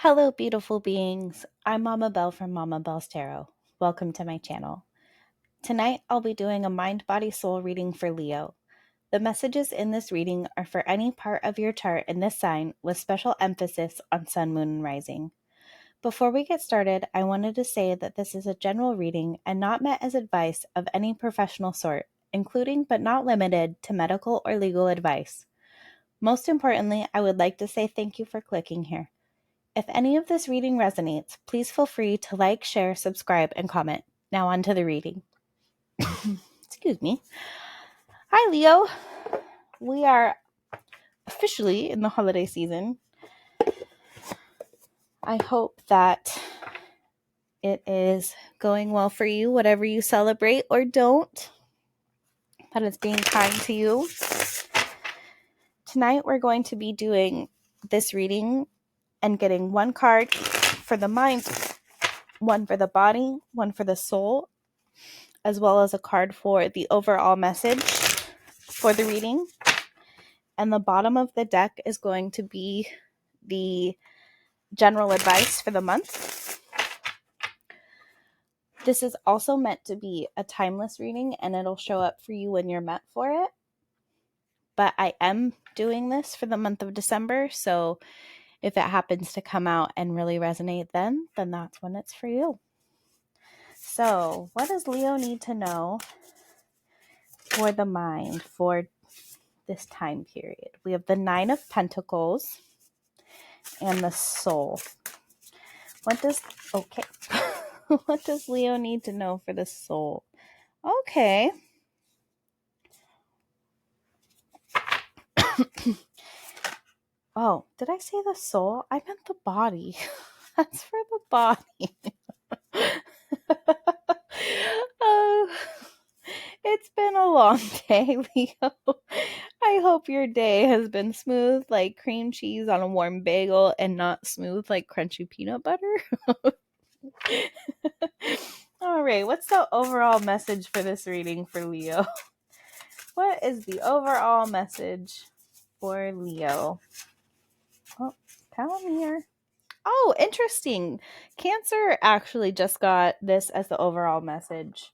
Hello, beautiful beings. I'm Mama Belle from Mama Belle's Tarot. Welcome to my channel. Tonight, I'll be doing a mind, body, soul reading for Leo. The messages in this reading are for any part of your chart in this sign with special emphasis on Sun, Moon, and Rising. Before we get started, I wanted to say that this is a general reading and not meant as advice of any professional sort, including but not limited to medical or legal advice. Most importantly, I would like to say thank you for clicking here. If any of this reading resonates, please feel free to like, share, subscribe, and comment. Now on to the reading. Excuse me. Hi, Leo. We are officially in the holiday season. I hope that it is going well for you, whatever you celebrate or don't, that it's being kind to you. Tonight, we're going to be doing this reading and getting one card for the mind, one for the body, one for the soul, as well as a card for the overall message for the reading. And the bottom of the deck is going to be the general advice for the month. This is also meant to be a timeless reading, and it'll show up for you when you're meant for it. But I am doing this for the month of December, so if it happens to come out and really resonate then that's when it's for you. So, what does Leo need to know for the mind for this time period? We have the Nine of Pentacles and the Soul. What does Leo need to know for the soul? Okay. Oh, did I say the soul? I meant the body. That's for the body. Oh, it's been a long day, Leo. I hope your day has been smooth like cream cheese on a warm bagel and not smooth like crunchy peanut butter. All right, what's the overall message for this reading for Leo? What is the overall message for Leo? Oh, tell me here. Oh, interesting. Cancer actually just got this as the overall message.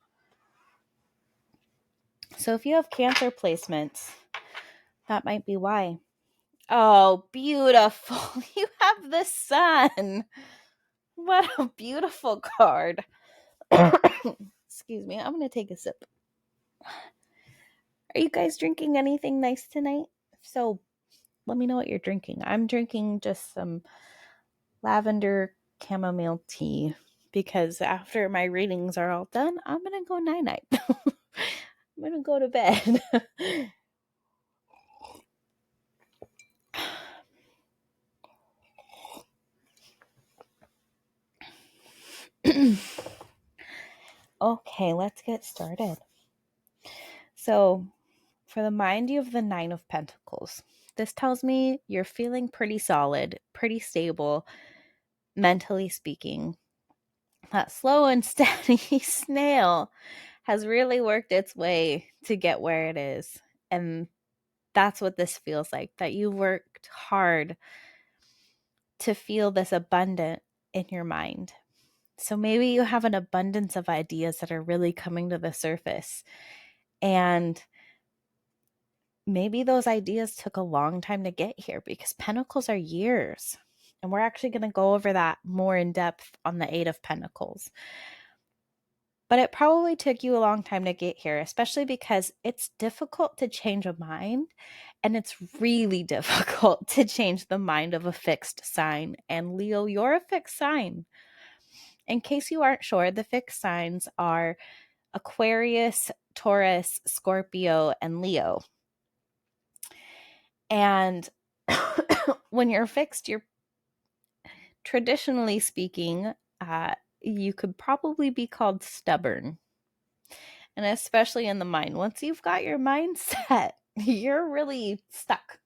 So if you have Cancer placements, that might be why. Oh, beautiful. You have the sun. What a beautiful card. Excuse me. I'm going to take a sip. Are you guys drinking anything nice tonight? If so, let me know what you're drinking. I'm drinking just some lavender chamomile tea because after my readings are all done, I'm going to go night-night. I'm going to go to bed. Okay, let's get started. So, for the mind, you have the Nine of Pentacles. This tells me you're feeling pretty solid, pretty stable, mentally speaking. That slow and steady snail has really worked its way to get where it is. And that's what this feels like, that you worked hard to feel this abundant in your mind. So maybe you have an abundance of ideas that are really coming to the surface. And maybe those ideas took a long time to get here because Pentacles are years. And we're actually going to go over that more in depth on the Eight of Pentacles. But it probably took you a long time to get here, especially because it's difficult to change a mind. And it's really difficult to change the mind of a fixed sign. And Leo, you're a fixed sign. In case you aren't sure, the fixed signs are Aquarius, Taurus, Scorpio, and Leo. And when you're fixed, you're traditionally speaking, you could probably be called stubborn. And especially in the mind. Once you've got your mind set, you're really stuck.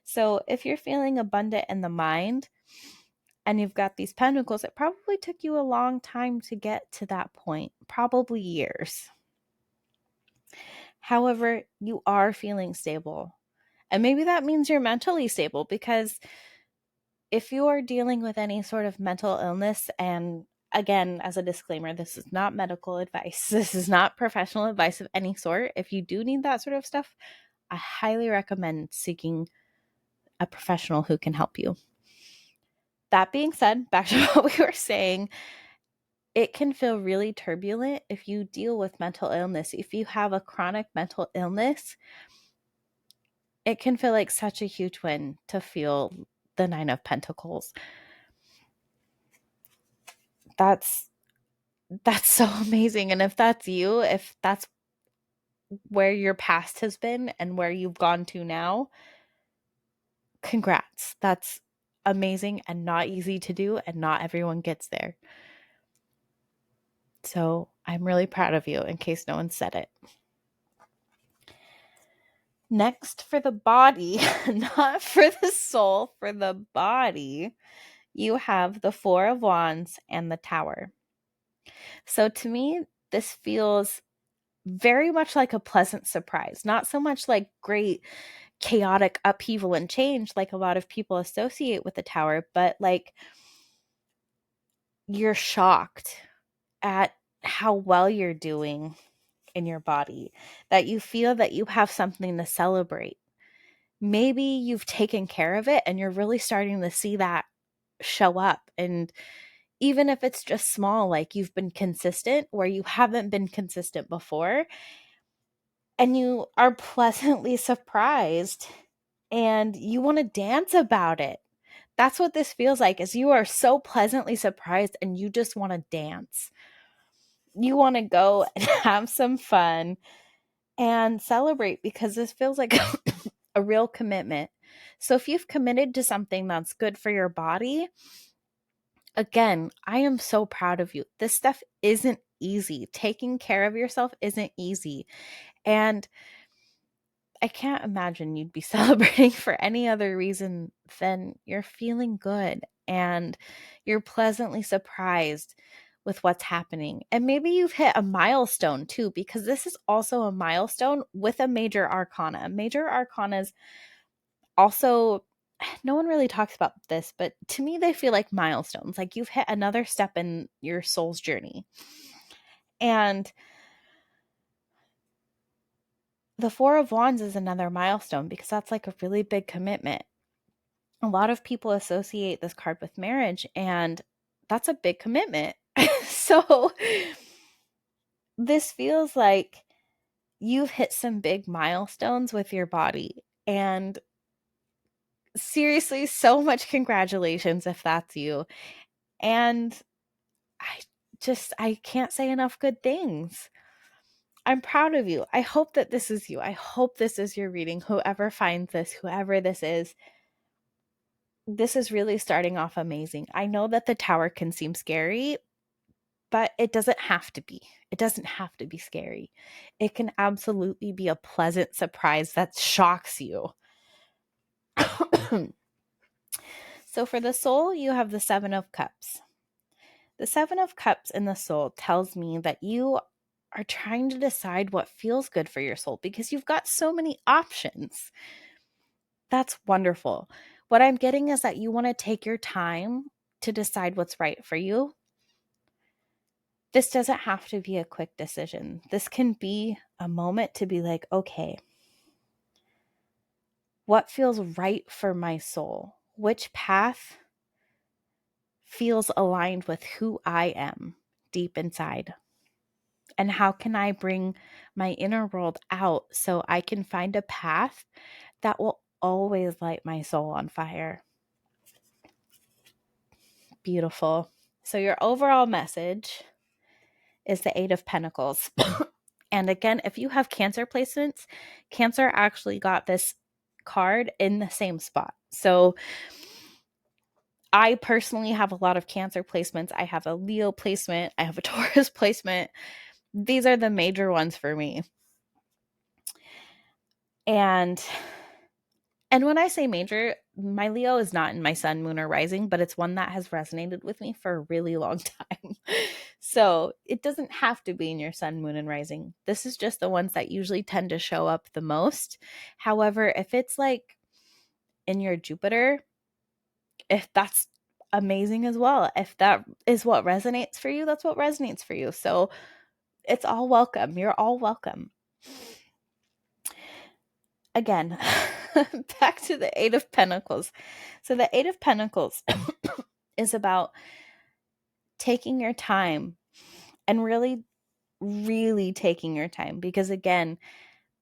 So if you're feeling abundant in the mind and you've got these pentacles, it probably took you a long time to get to that point, probably years. However, you are feeling stable. And maybe that means you're mentally stable because if you are dealing with any sort of mental illness, and again, as a disclaimer, this is not medical advice. This is not professional advice of any sort. If you do need that sort of stuff, I highly recommend seeking a professional who can help you. That being said, back to what we were saying, it can feel really turbulent if you deal with mental illness. If you have a chronic mental illness, it can feel like such a huge win to feel the Nine of Pentacles. That's so amazing. And if that's you, if that's where your past has been and where you've gone to now, congrats. That's amazing and not easy to do, and not everyone gets there. So I'm really proud of you, in case no one said it. Next, for the body, not for the soul, for the body, you have the Four of Wands and the Tower. So to me, this feels very much like a pleasant surprise, not so much like great chaotic upheaval and change like a lot of people associate with the Tower, but like you're shocked at how well you're doing in your body, that you feel that you have something to celebrate. Maybe you've taken care of it and you're really starting to see that show up. And even if it's just small, like you've been consistent where you haven't been consistent before, and you are pleasantly surprised and you want to dance about it. That's what this feels like, is you are so pleasantly surprised and you just want to dance. You want to go and have some fun and celebrate, because this feels like a real commitment. So if you've committed to something that's good for your body, again, I am so proud of you. This stuff isn't easy. Taking care of yourself isn't easy. And I can't imagine you'd be celebrating for any other reason than you're feeling good and you're pleasantly surprised with what's happening. And maybe you've hit a milestone too, because this is also a milestone with a major arcana. Major arcanas also, no one really talks about this, but to me, they feel like milestones. Like you've hit another step in your soul's journey. And the Four of Wands is another milestone, because that's like a really big commitment. A lot of people associate this card with marriage, and that's a big commitment. So this feels like you've hit some big milestones with your body. And seriously, so much congratulations if that's you. And I can't say enough good things. I'm proud of you. I hope that this is you. I hope this is your reading. Whoever finds this, whoever this is really starting off amazing. I know that the Tower can seem scary, but it doesn't have to be. It doesn't have to be scary. It can absolutely be a pleasant surprise that shocks you. So for the soul, you have the Seven of Cups. The Seven of Cups in the soul tells me that you are trying to decide what feels good for your soul, because you've got so many options. That's wonderful. What I'm getting is that you want to take your time to decide what's right for you. This doesn't have to be a quick decision. This can be a moment to be like, okay, what feels right for my soul? Which path feels aligned with who I am deep inside? And how can I bring my inner world out so I can find a path that will always light my soul on fire? Beautiful. So your overall message is the Eight of Pentacles. And again, if you have Cancer placements, Cancer actually got this card in the same spot. So I personally have a lot of Cancer placements. I have a Leo placement. I have a Taurus placement. These are the major ones for me. And when I say major, my Leo is not in my sun, moon, or rising, but it's one that has resonated with me for a really long time. So it doesn't have to be in your sun, moon, and rising. This is just the ones that usually tend to show up the most. However, if it's like in your Jupiter, if that's amazing as well. If that is what resonates for you, that's what resonates for you. So it's all welcome. You're all welcome. Again, back to the Eight of Pentacles. So the Eight of Pentacles is about taking your time and really, really taking your time, because again,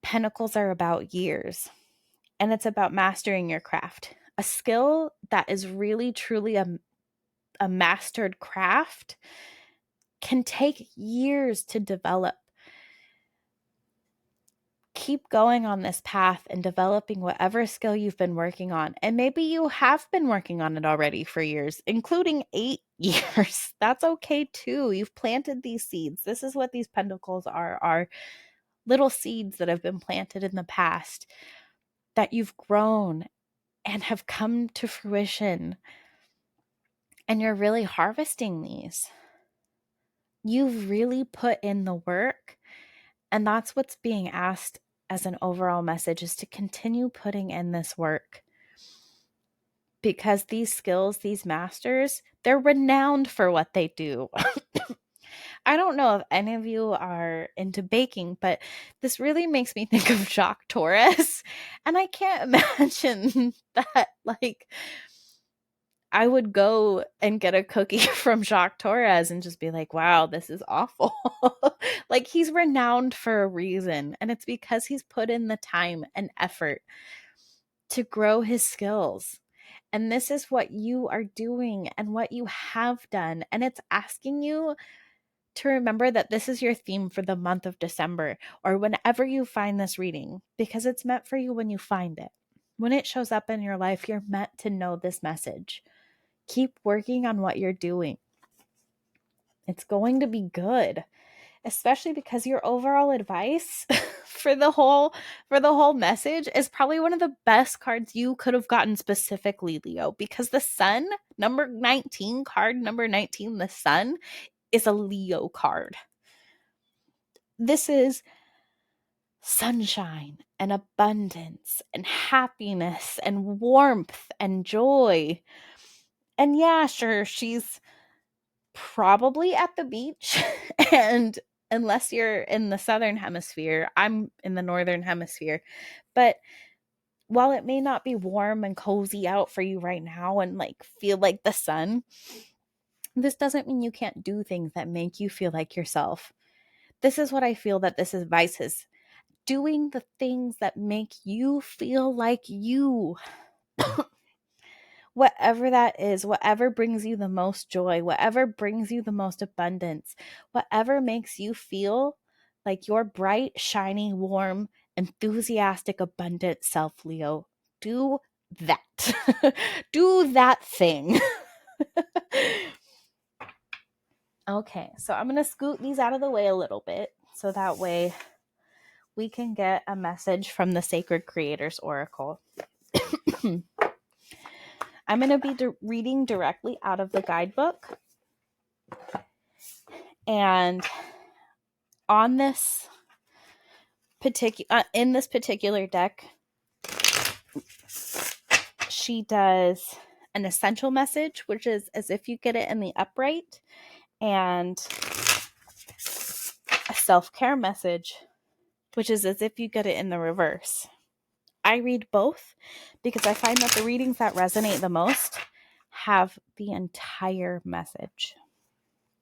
Pentacles are about years, and it's about mastering your craft. A skill that is really, truly a mastered craft can take years to develop. Keep going on this path and developing whatever skill you've been working on. And maybe you have been working on it already for years, including 8 years. That's okay too. You've planted these seeds. This is what these pentacles are little seeds that have been planted in the past that you've grown and have come to fruition. And you're really harvesting these. You've really put in the work. And that's what's being asked as an overall message, is to continue putting in this work. Because these skills, these masters, they're renowned for what they do. I don't know if any of you are into baking, but this really makes me think of Jacques Torres. And I can't imagine that, like, I would go and get a cookie from Jacques Torres and just be like, wow, this is awful. Like, he's renowned for a reason. And it's because he's put in the time and effort to grow his skills. And this is what you are doing and what you have done. And it's asking you to remember that this is your theme for the month of December, or whenever you find this reading, because it's meant for you when you find it. When it shows up in your life, you're meant to know this message. Keep working on what you're doing. It's going to be good, especially because your overall advice for the whole message is probably one of the best cards you could have gotten specifically, Leo, because the sun, number 19, card number 19, the sun is a Leo card. This is sunshine and abundance and happiness and warmth and joy. And yeah, sure, she's probably at the beach. And unless you're in the southern hemisphere, I'm in the northern hemisphere. But while it may not be warm and cozy out for you right now and like feel like the sun, this doesn't mean you can't do things that make you feel like yourself. This is what I feel that this advice is. Doing the things that make you feel like you. Whatever that is, whatever brings you the most joy, whatever brings you the most abundance, whatever makes you feel like your bright, shiny, warm, enthusiastic, abundant self, Leo. Do that. Do that thing. Okay, so I'm going to scoot these out of the way a little bit so that way we can get a message from the Sacred Creators Oracle. I'm going to be reading directly out of the guidebook. And on this in this particular deck, she does an essential message, which is as if you get it in the upright, and a self-care message, which is as if you get it in the reverse. I read both because I find that the readings that resonate the most have the entire message.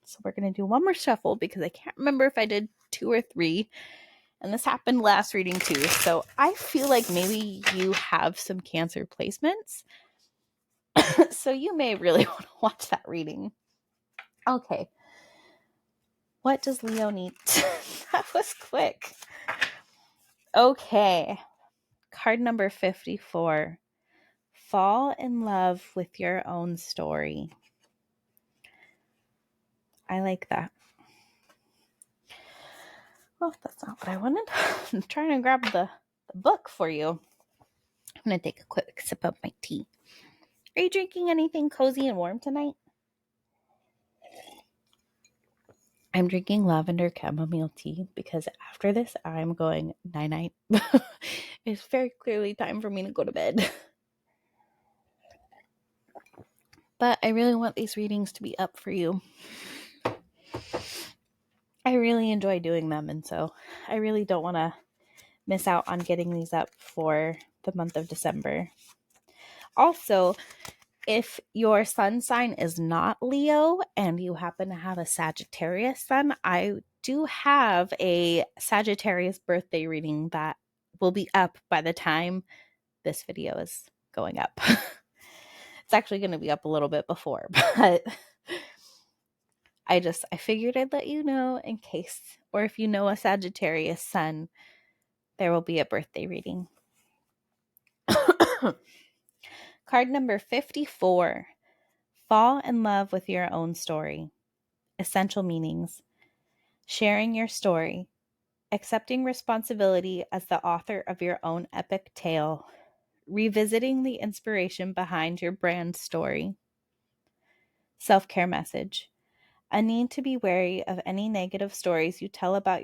So we're going to do one more shuffle because I can't remember if I did 2 or 3. And this happened last reading too. So I feel like maybe you have some Cancer placements. So you may really want to watch that reading. Okay. What does Leo need? That was quick. Okay. Card number 54. Fall in love with your own story. I like that. Well, that's not what I wanted. I'm trying to grab the book for you. I'm going to take a quick sip of my tea. Are you drinking anything cozy and warm tonight? I'm drinking lavender chamomile tea because after this, I'm going night-night. It's very clearly time for me to go to bed. But I really want these readings to be up for you. I really enjoy doing them, and so I really don't want to miss out on getting these up for the month of December. Also, if your sun sign is not Leo and you happen to have a Sagittarius sun, I do have a Sagittarius birthday reading that will be up by the time this video is going up. It's actually going to be up a little bit before, but I figured I'd let you know in case, or if you know a Sagittarius sun, there will be a birthday reading. Card number 54. Fall in love with your own story. Essential meanings. Sharing your story. Accepting responsibility as the author of your own epic tale. Revisiting the inspiration behind your brand story. Self-care message. A need to be wary of any negative stories you tell about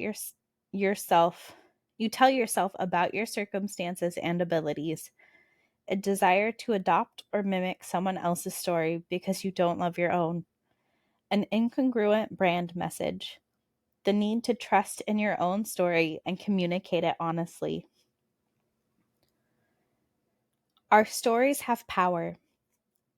yourself. You tell yourself about your circumstances and abilities. A desire to adopt or mimic someone else's story because you don't love your own. An incongruent brand message. The need to trust in your own story and communicate it honestly. Our stories have power.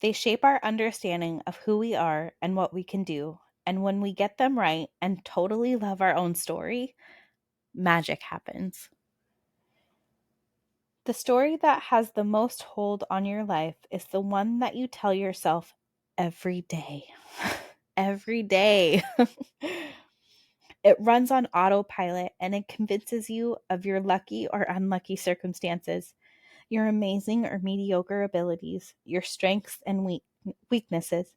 They shape our understanding of who we are and what we can do. And when we get them right and totally love our own story, magic happens. The story that has the most hold on your life is the one that you tell yourself every day. Every day. It runs on autopilot and it convinces you of your lucky or unlucky circumstances, your amazing or mediocre abilities, your strengths and weaknesses,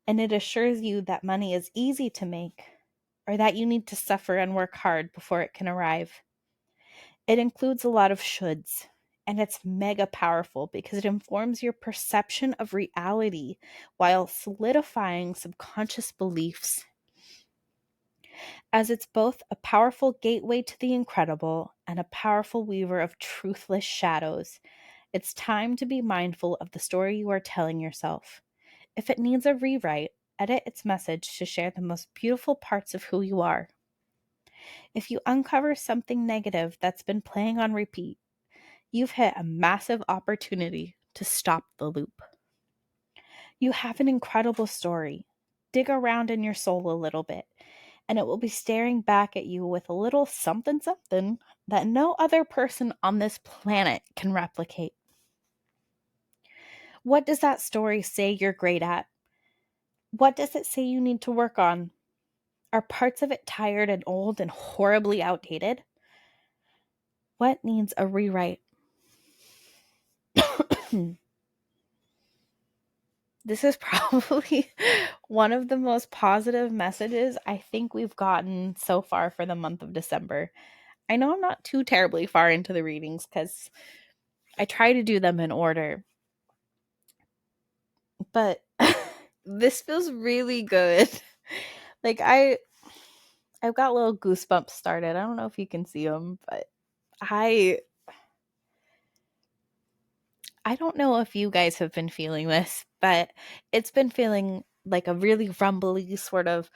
and it assures you that money is easy to make or that you need to suffer and work hard before it can arrive. It includes a lot of shoulds, and it's mega powerful because it informs your perception of reality while solidifying subconscious beliefs. As it's both a powerful gateway to the incredible and a powerful weaver of truthless shadows, it's time to be mindful of the story you are telling yourself. If it needs a rewrite, edit its message to share the most beautiful parts of who you are. If you uncover something negative that's been playing on repeat, you've hit a massive opportunity to stop the loop. You have an incredible story. Dig around in your soul a little bit, and it will be staring back at you with a little something something that no other person on this planet can replicate. What does that story say you're great at? What does it say you need to work on? Are parts of it tired and old and horribly outdated? What needs a rewrite? This is probably one of the most positive messages I think we've gotten so far for the month of December. I know I'm not too terribly far into the readings because I try to do them in order, but this feels really good. Like I've got little goosebumps started. I don't know if you can see them, but I don't know if you guys have been feeling this, but it's been feeling like a really rumbly sort of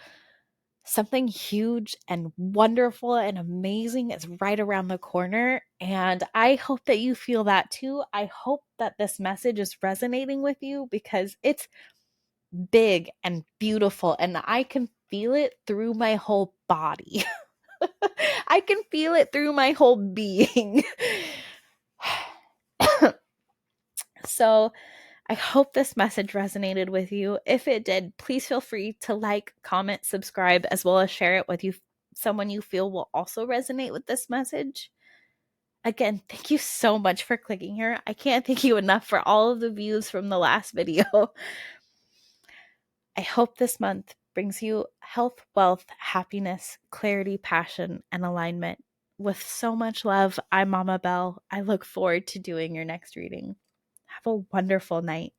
something huge and wonderful and amazing is right around the corner. And I hope that you feel that too. I hope that this message is resonating with you because it's big and beautiful and I can feel it through my whole body. I can feel it through my whole being. So I hope this message resonated with you. If it did, please feel free to like, comment, subscribe, as well as share it with someone you feel will also resonate with this message. Again, thank you so much for clicking here. I can't thank you enough for all of the views from the last video. I hope this month brings you health, wealth, happiness, clarity, passion, and alignment. With so much love, I'm Mama Belle. I look forward to doing your next reading. Have a wonderful night.